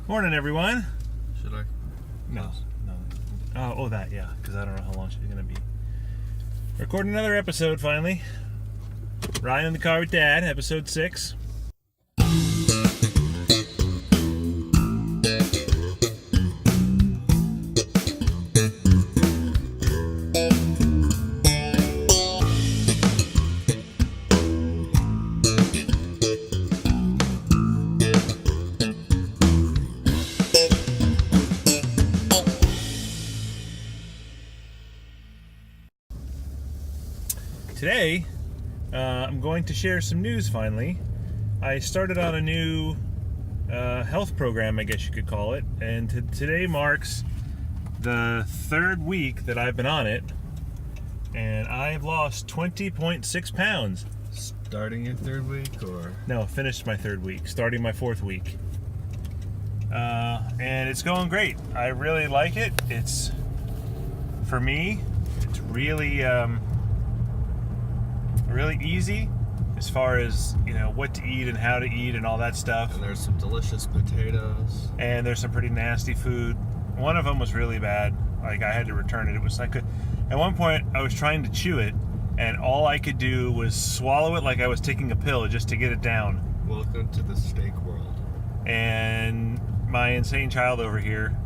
Morning, everyone. Should I? No. Oh, that, yeah, because I don't know how long she's going to be. Recording another episode, finally. Ryan in the Car with Dad, episode 6. Today, I'm going to share some news finally. I started on a new health program, I guess you could call it, and today marks the third week that I've been on it, and I've lost 20.6 pounds. Starting your third week, or? No, finished my third week, starting my fourth week. And it's going great. I really like it. It's, for me, it's really easy as far as, you know, what to eat and how to eat and all that stuff. And there's some delicious potatoes. And there's some pretty nasty food. One of them was really bad. Like, I had to return it. It was like at one point I was trying to chew it, and all I could do was swallow it like I was taking a pill just to get it down. Welcome to the steak world. And my insane child over here,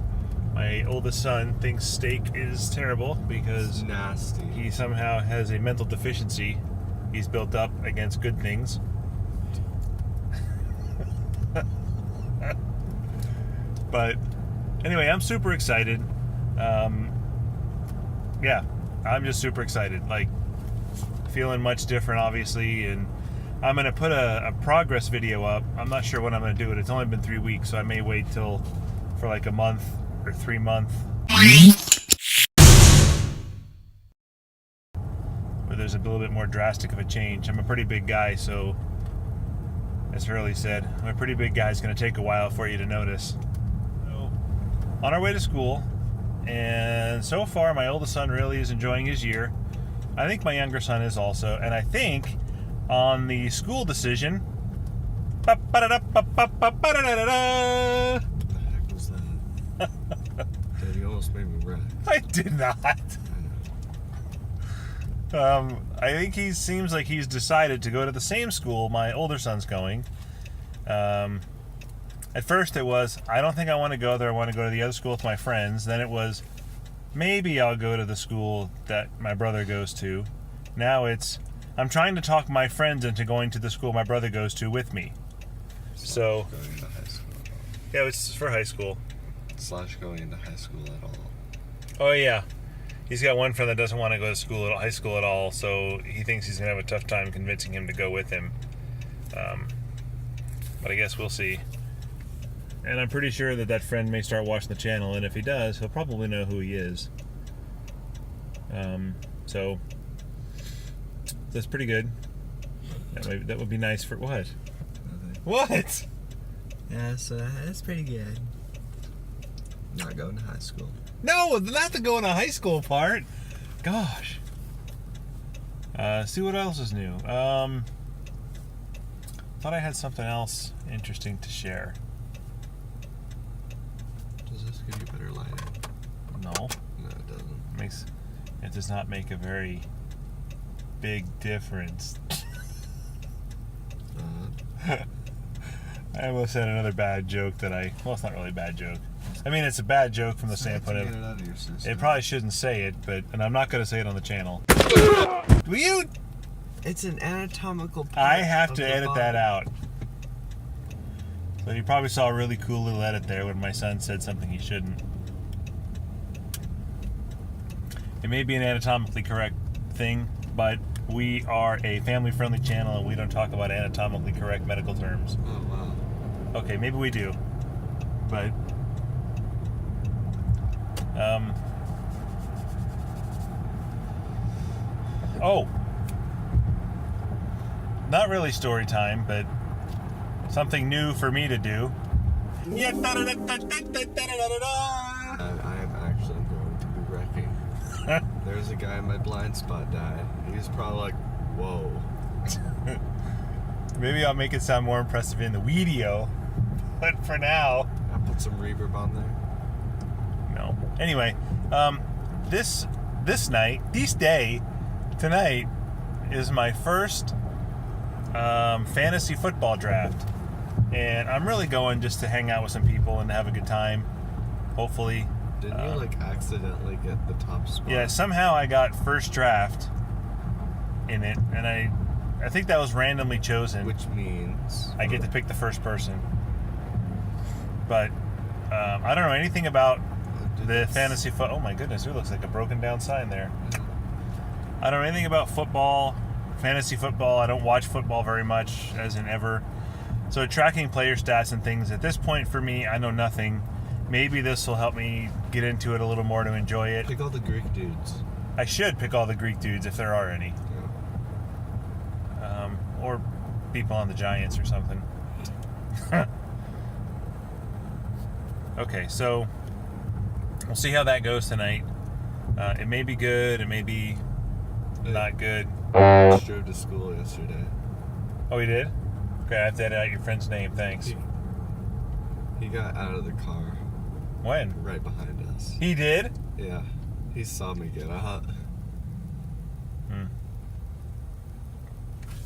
my oldest son, thinks steak is terrible because it's nasty. He somehow has a mental deficiency he's built up against good things. But anyway, I'm super excited. Yeah, I'm just super excited. Like, feeling much different, obviously, and I'm going to put a progress video up. I'm not sure when I'm going to do it. It's only been 3 weeks, so I may wait for like a month or 3 months. Where there's a little bit more drastic of a change. I'm a pretty big guy, so as Hurley said, I'm a pretty big guy. It's going to take a while for you to notice. So, on our way to school, and so far my oldest son really is enjoying his year. I think my younger son is also, and I think on the school decision, What the heck was that? Dude, you almost made me wreck. I did not. I think he seems like he's decided to go to the same school my older son's going. At first it was, I don't think I want to go there, I want to go to the other school with my friends. Then it was, maybe I'll go to the school that my brother goes to. Now it's, I'm trying to talk my friends into going to the school my brother goes to with me. So, going to high school. Yeah, it's for high school. / going into high school at all. Oh yeah. He's got one friend that doesn't want to go to high school at all, so he thinks he's going to have a tough time convincing him to go with him. But I guess we'll see. And I'm pretty sure that friend may start watching the channel, and if he does, he'll probably know who he is. So that's pretty good. That would be nice for what? Nothing. What? Yeah, so that's pretty good. Not going to high school. No, not the going to high school part. Gosh. See what else is new. Thought I had something else interesting to share. Does this give you better lighting? No. No, it doesn't. It does not make a very big difference. I almost said another bad joke well, it's not really a bad joke. I mean, it's a bad joke from the standpoint of, it probably shouldn't say it, and I'm not going to say it on the channel. Will you? It's an anatomical part. I have to edit body. that out. So you probably saw a really cool little edit there when my son said something he shouldn't. It may be an anatomically correct thing, but we are a family-friendly channel and we don't talk about anatomically correct medical terms. Oh, wow. Okay, maybe we do, but not really story time, but something new for me to do. I am actually going to be wrecking. There's a guy in my blind spot died. He's probably like, whoa. Maybe I'll make it sound more impressive in the video, but for now, I'm Put some reverb on there. No. Anyway, this day, tonight, is my first fantasy football draft. And I'm really going just to hang out with some people and have a good time, hopefully. Didn't you, like, accidentally get the top spot? Yeah, somehow I got first draft in it, and I think that was randomly chosen. Which means... I get to pick the first person. But I don't know anything about the fantasy football. Oh my goodness, there looks like a broken down sign there. I don't know anything about football, fantasy football. I don't watch football very much, as in ever. So tracking player stats and things, at this point for me, I know nothing. Maybe this will help me get into it a little more to enjoy it. Pick all the Greek dudes. I should pick all the Greek dudes if there are any. Yeah. Or people on the Giants or something. Okay, so we'll see how that goes tonight. It may be good, it may be not good. I drove to school yesterday. Oh, you did? Okay, I have to edit out your friend's name, thanks. He got out of the car. When? Right behind us. He did? Yeah. He saw me get out.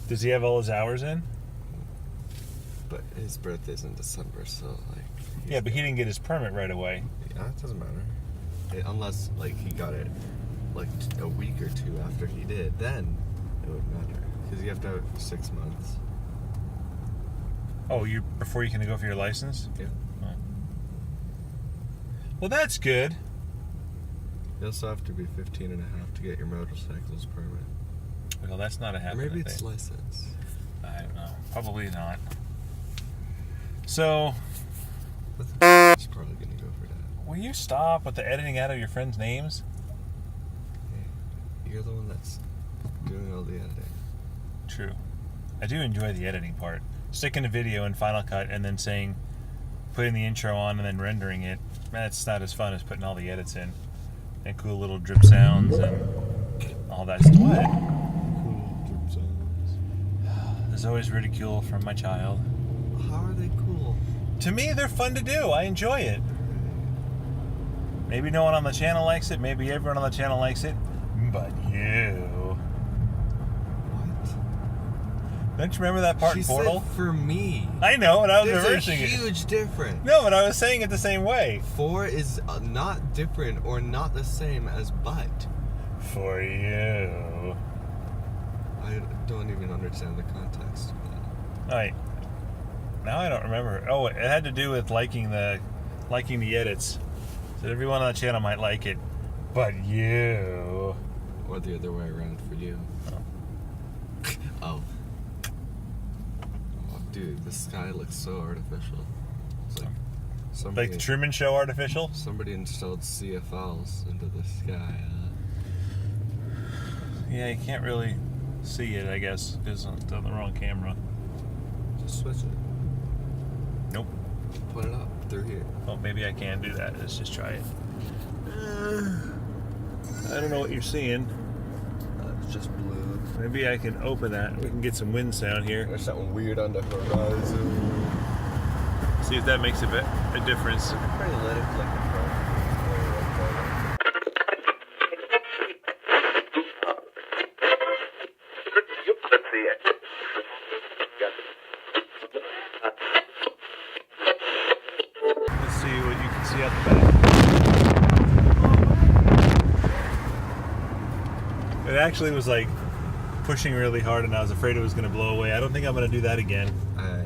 Does he have all his hours in? But his birthday's in December, so, like... Yeah, but he didn't get his permit right away. Yeah, it doesn't matter. Unless, like, he got it, like, a week or two after he did, then it would matter. Because you have to have it for 6 months. Oh, before you can go for your license? Yeah. Oh. Well, that's good. You also have to be 15 and a half to get your motorcycle's permit. Well, that's not a happening Maybe it's thing. license. I don't know. Probably not. So... He's probably going to go for that. Will you stop with the editing out of your friends' names? Hey, you're the one that's doing all the editing. True. I do enjoy the editing part. Sticking a video in Final Cut and then putting the intro on and then rendering it. That's not as fun as putting all the edits in. And cool little drip sounds and all that stuff. What? Cool drip sounds. There's always ridicule from my child. How are they cool? To me, they're fun to do. I enjoy it. Maybe no one on the channel likes it. Maybe everyone on the channel likes it. But you. What? Don't you remember that part in Portal? Said for me. I know, and I was There's reversing a it. huge difference. No, and I was saying it the same way. For is not different or not the same as but. For you. I don't even understand the context of that. All right. Now I don't remember. Oh, it had to do with liking the edits. So everyone on the channel might like it, but you. Or the other way around for you. Oh. Oh, dude, the sky looks so artificial. It's like somebody, Like the Truman Show artificial? somebody installed CFLs into the sky. Yeah, you can't really see it, I guess, because it's on the wrong camera. Just switch it. Nope. Put it up through here. Well, maybe I can do that. Let's just try it. I don't know what you're seeing. It's just blue. Maybe I can open that. We can get some wind sound here. There's something weird on the horizon. See if that makes a difference. Pretty lit it like a front. Let's see what you can see out the back. It actually was like pushing really hard and I was afraid it was going to blow away. I don't think I'm going to do that again. I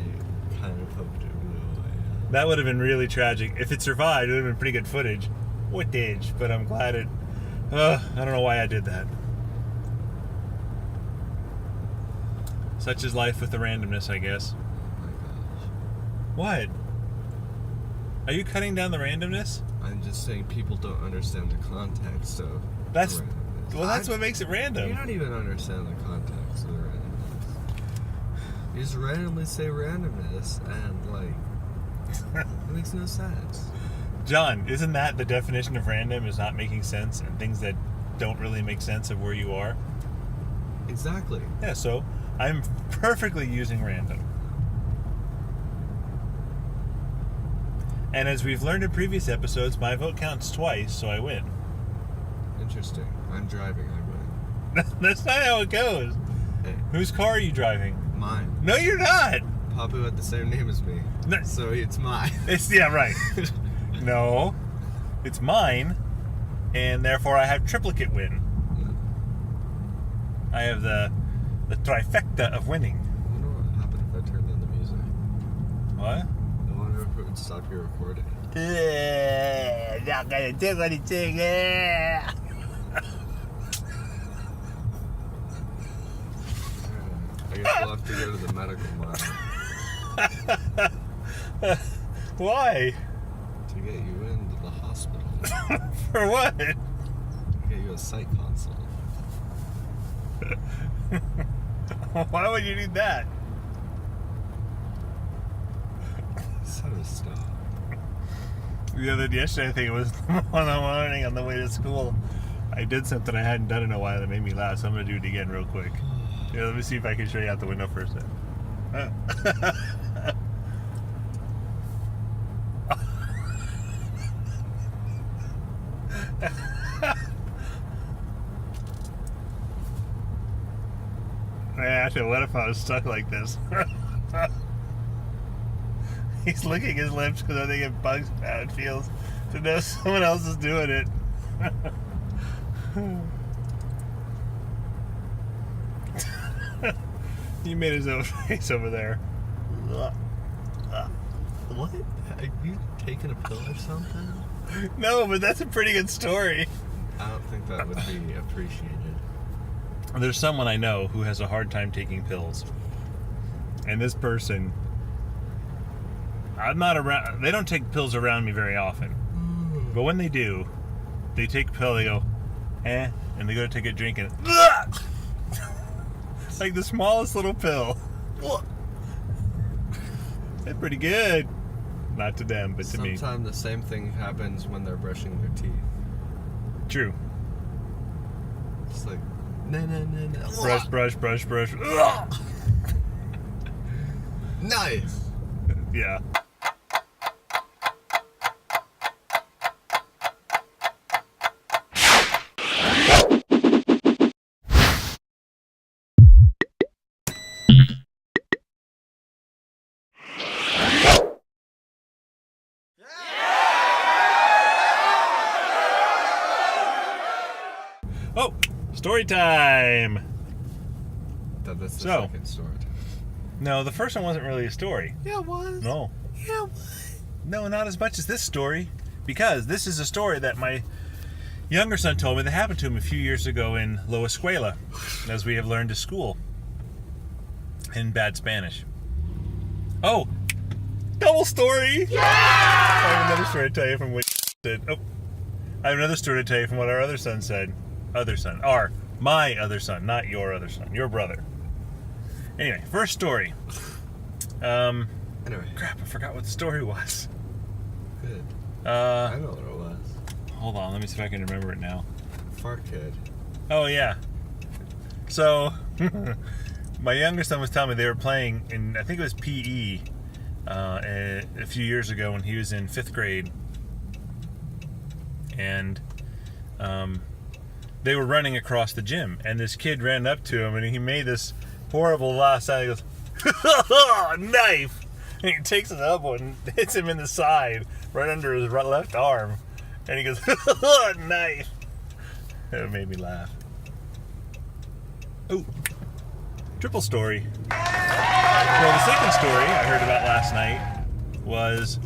kind of hoped it blew away. That would have been really tragic. If it survived, it would have been pretty good footage. But I'm glad it... I don't know why I did that. Such is life with the randomness, I guess. Oh my gosh. What? Are you cutting down the randomness? I'm just saying people don't understand the context of That's... the randomness. Well, that's what makes it random. You don't even understand the context of the randomness. You just randomly say randomness and, like, it makes no sense. John, isn't that the definition of random, is not making sense and things that don't really make sense of where you are? Exactly. Yeah, so I'm perfectly using random. And as we've learned in previous episodes, my vote counts twice, so I win. Interesting. I'm driving, I win. That's not how it goes. Hey, Whose car are you driving? mine. No, you're not. Papu had the same name as me. No. So it's mine. Yeah, right. No, it's mine, and therefore I have triplicate win. I have the trifecta of winning. I wonder what happened if I turned on the music. What? I wonder if it would stop your recording. Not gonna do anything. I guess we'll have to go to the medical mile Why? to get you into the hospital. For what? Get you a sight consult. Why would you need that? So stop. Yesterday, I think it was on the morning on the way to school, I did something I hadn't done in a while that made me laugh, so I'm going to do it again real quick. Yeah, let me see if I can show you out the window for a second. Actually, what if I was stuck like this? He's licking his lips because I think it bugs how it feels to know someone else is doing it. He made his own face over there. What? Are you taking a pill or something? No, but that's a pretty good story. I don't think that would be appreciated. There's someone I know who has a hard time taking pills. And this person, I'm not around, they don't take pills around me very often. But when they do, they take a pill, they go, and they go to take a drink and it's like the smallest little pill. That's pretty good. Not to them, but to me. Sometimes the same thing happens when they're brushing their teeth. True. It's like, no. Brush. Nice. Yeah. Oh, story time. That's the So. second story. No, the first one wasn't really a story. Yeah, it was. No. Yeah, what? No, not as much as this story. Because this is a story that my younger son told me that happened to him a few years ago in La Escuela, as we have learned to school in bad Spanish. Oh, double story! Yeah! I have another story to tell you from what said. Oh, I have another story to tell you from what our other son said. My other son, not your other son, your brother. Anyway, first story. Anyway. Crap, I forgot what the story was. Good. I know what it was. Hold on, let me see if I can remember it now. Fart kid. Oh, yeah. So, my younger son was telling me they were playing in, I think it was PE, a few years ago when he was in 5th grade. And they were running across the gym. And this kid ran up to him and he made this horrible loud sound. He goes, knife! And he takes his elbow and hits him in the side, right under his left arm. And he goes, knife! That made me laugh. Oh, triple story. Well, the second story I heard about last night was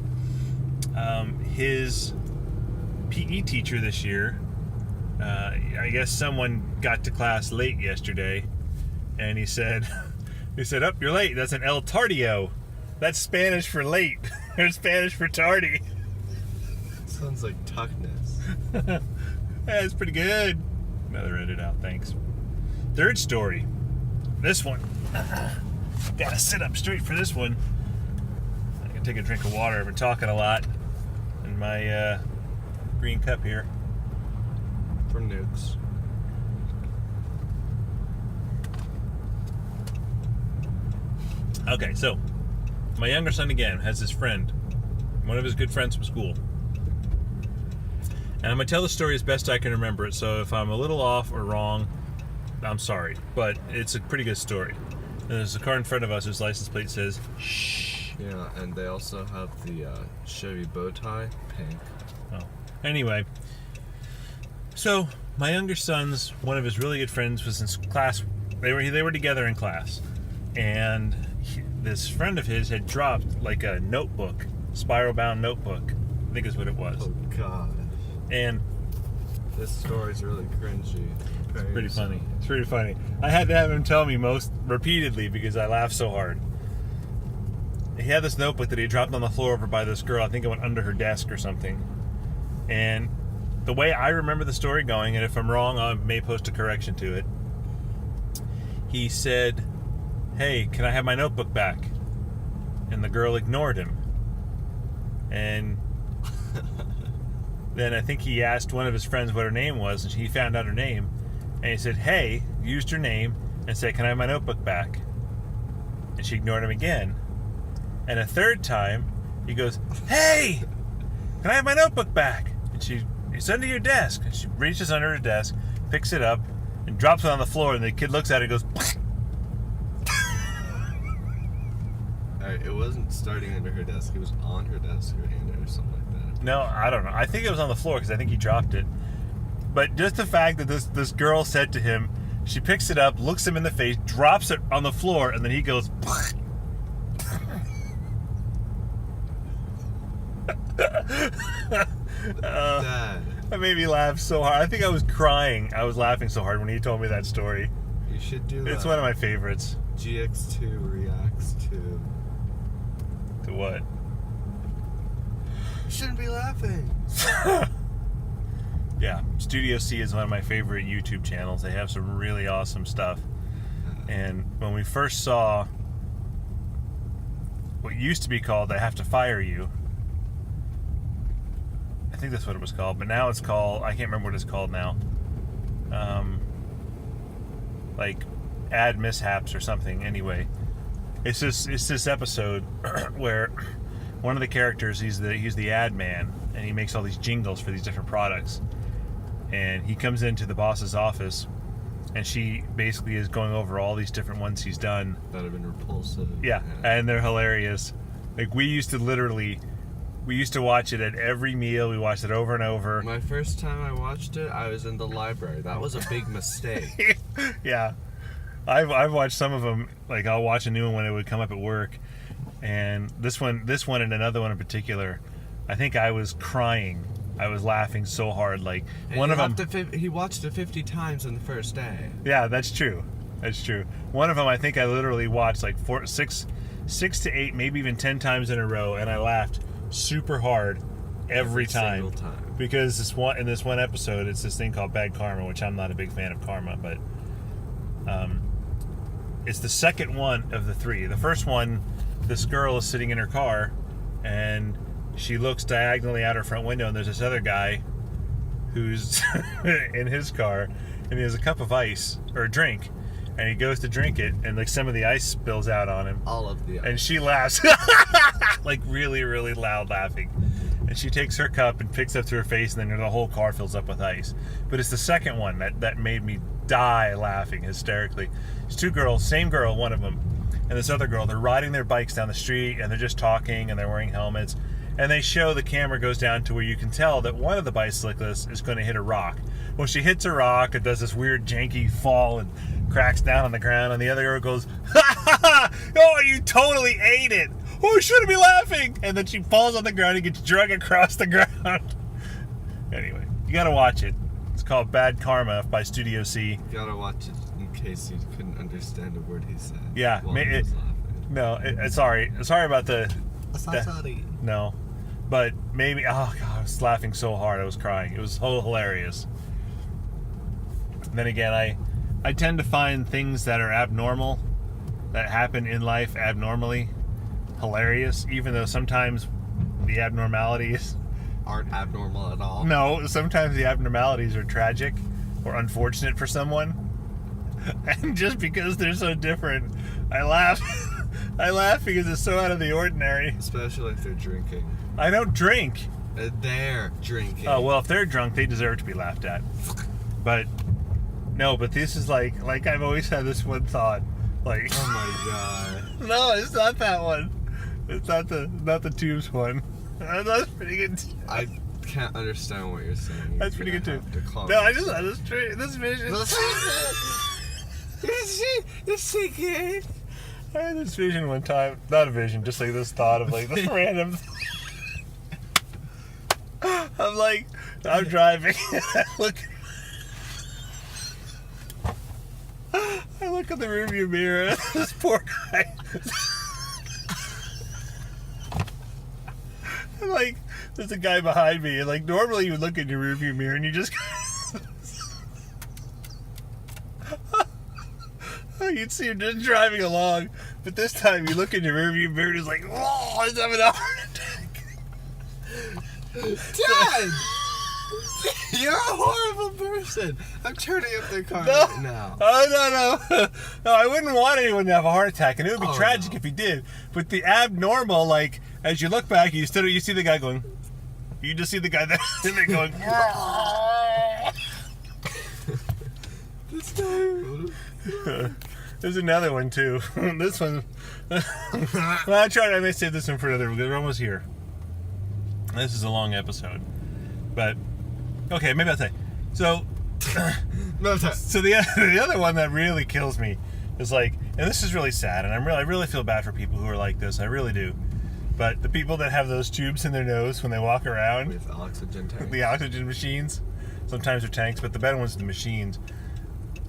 his PE teacher this year. I guess someone got to class late yesterday, and he said, "Oh, you're late. That's an el tardio. That's Spanish for late, or Spanish for tardy." Sounds like tuckness. That's pretty good. Another edit out, thanks. Third story. This one. Gotta sit up straight for this one. I can take a drink of water. I've been talking a lot in my green cup here. For nukes. Okay, so my younger son again has this friend One of his good friends from school. And I'm going to tell the story as best I can remember it, so if I'm a little off or wrong, I'm sorry. But it's a pretty good story. And there's a car in front of us whose license plate says, shh. Yeah, and they also have the Chevy bow tie, pink. Oh. Anyway, so my younger son's, one of his really good friends was in class. They were together in class. And this friend of his had dropped like a notebook, spiral-bound notebook, I think is what it was. Oh, God. And this story's really cringy. it's pretty funny. It's pretty funny. I had to have him tell me repeatedly because I laughed so hard. He had this notebook that he dropped on the floor over by this girl. I think it went under her desk or something. And the way I remember the story going, and if I'm wrong, I may post a correction to it. He said, "Hey, can I have my notebook back?" And the girl ignored him. And then I think he asked one of his friends what her name was, and he found out her name. And he said, "Hey," used her name, and said, "Can I have my notebook back?" And she ignored him again. And a third time, he goes, "Hey, can I have my notebook back?" And it's under your desk. And she reaches under her desk, picks it up, and drops it on the floor. And the kid looks at it and goes, It wasn't starting under her desk. It was on her desk or hand or something like that. No, I don't know. I think it was on the floor because I think he dropped it. But just the fact that this girl said to him, she picks it up, looks him in the face, drops it on the floor, and then he goes, Dad. that made me laugh so hard. I think I was crying. I was laughing so hard when he told me that story. You should do that. It's one of my favorites. GX2 reacts to... To what? You shouldn't be laughing. Yeah, Studio C is one of my favorite YouTube channels. They have some really awesome stuff. And when we first saw what used to be called I Have to Fire You, I think that's what it was called, but now it's called, I can't remember what it's called now. Like Ad Mishaps or something. Anyway, it's this episode where one of the characters, he's the ad man, and he makes all these jingles for these different products. And he comes into the boss's office, and she basically is going over all these different ones he's done. That have been repulsive. Yeah, and they're hilarious. Like, we used to watch it at every meal. We watched it over and over. My first time I watched it, I was in the library. That was a big mistake. Yeah. I've watched some of them. Like, I'll watch a new one when it would come up at work. And this one and another one in particular, I think I was crying. I was laughing so hard. Like, and one of them... he watched it 50 times in the first day. Yeah, that's true. That's true. One of them, I think I literally watched like 6 to 8, maybe even 10 times in a row, and I laughed super hard every time. Single time. Because in this one episode, it's this thing called Bad Karma, which I'm not a big fan of karma, but it's the second one of the 3. The first one, this girl is sitting in her car, and she looks diagonally out her front window, and there's this other guy who's in his car, and he has a cup of ice, or a drink, and he goes to drink it, and like some of the ice spills out on him. All of the ice. And she laughs, like really, really loud laughing. And she takes her cup and picks up to her face, and then the whole car fills up with ice. But it's the second one that made me die laughing hysterically. It's 2 girls, same girl, one of them, and this other girl. They're riding their bikes down the street, and they're just talking, and they're wearing helmets. And they show the camera goes down to where you can tell that one of the bicyclists is going to hit a rock. When she hits a rock, it does this weird janky fall and cracks down on the ground, and the other girl goes, "Ha ha ha! Oh, you totally ate it! Oh, I shouldn't be laughing!" And then she falls on the ground and gets dragged across the ground. Anyway, you gotta watch it. It's called Bad Karma by Studio C. You gotta watch it in case you couldn't understand a word he said. Yeah, while he was laughing. No, sorry about the... Sorry. No. But maybe, oh God, I was laughing so hard, I was crying. It was so hilarious. And then again, I tend to find things that are abnormal, that happen in life abnormally, hilarious, even though sometimes the abnormalities aren't abnormal at all. No, sometimes the abnormalities are tragic or unfortunate for someone. And just because they're so different, I laugh. I laugh because it's so out of the ordinary. Especially if they're drinking. I don't drink. They're drinking. Oh, well, if they're drunk, they deserve to be laughed at. But, no, but this is like I've always had this one thought. Like, Oh my god. no, it's not that one. It's not the tubes one. That's pretty good. I can't understand what you're saying. That's pretty good too. No, No, I just this vision. Is she good? I had this vision one time. Not a vision, just like this thought of like this random. I'm driving. And I look in the rearview mirror. And this poor guy. And like, there's a guy behind me. And like, normally you would look in your rearview mirror and you just. You'd see him just driving along, but this time you look in your rearview mirror and he's like, "Oh, he's having a heart attack." Dad! You're a horrible person. I'm turning up the car right now. Oh, no. No, I wouldn't want anyone to have a heart attack, and it would be tragic no. if he did. But the abnormal, like, as you look back, you see the guy going, you just see the guy that's in there going, This time. There's another one, too. This one, well, I may save this one for another, we're almost here. This is a long episode. But, okay, maybe I'll say. So, No time. so the other one that really kills me is like, and this is really sad, and I really feel bad for people who are like this. I really do. But the people that have those tubes in their nose when they walk around, With oxygen tank. the oxygen machines, sometimes they're tanks, but the better ones are the machines.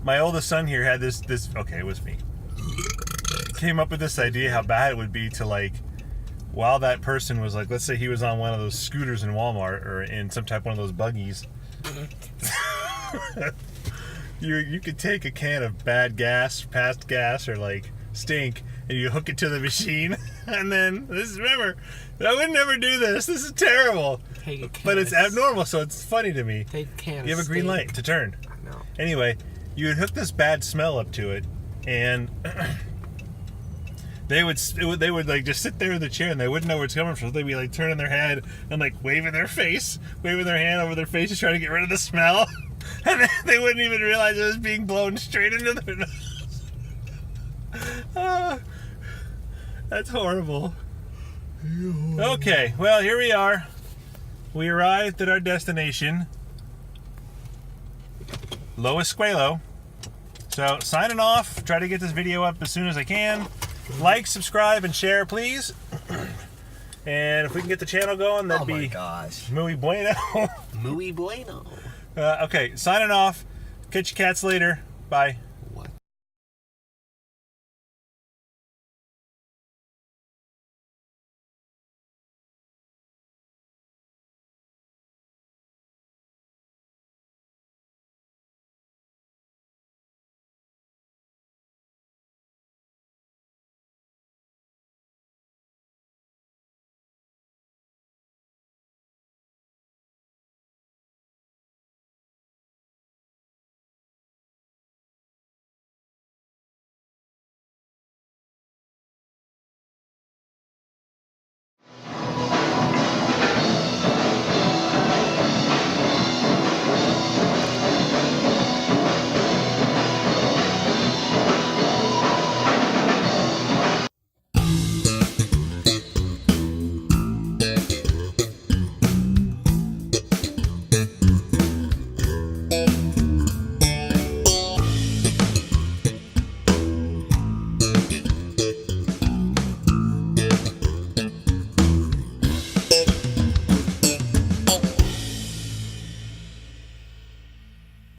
My oldest son here had this. Okay, it was me. Came up with this idea how bad it would be to like, while that person was like, let's say he was on one of those scooters in Walmart or in some type one of those buggies. You could take a can of bad gas, past gas, or like stink, and you hook it to the machine, and then remember, I would never do this. This is terrible. But it's abnormal, so it's funny to me. Take a can. You have a green light to turn. No. Anyway, you would hook this bad smell up to it, and they would like just sit there in the chair, and they wouldn't know where it's coming from. They'd be like turning their head and like waving their hand over their face, just trying to get rid of the smell, and then they wouldn't even realize it was being blown straight into their nose. That's horrible. Okay, well, here we are. We arrived at our destination, Lo Escuelo. So, signing off. Try to get this video up as soon as I can. Like, subscribe, and share, please. And if we can get the channel going, that'd be gosh. muy bueno. Muy bueno. Okay, signing off. Catch you cats later. Bye.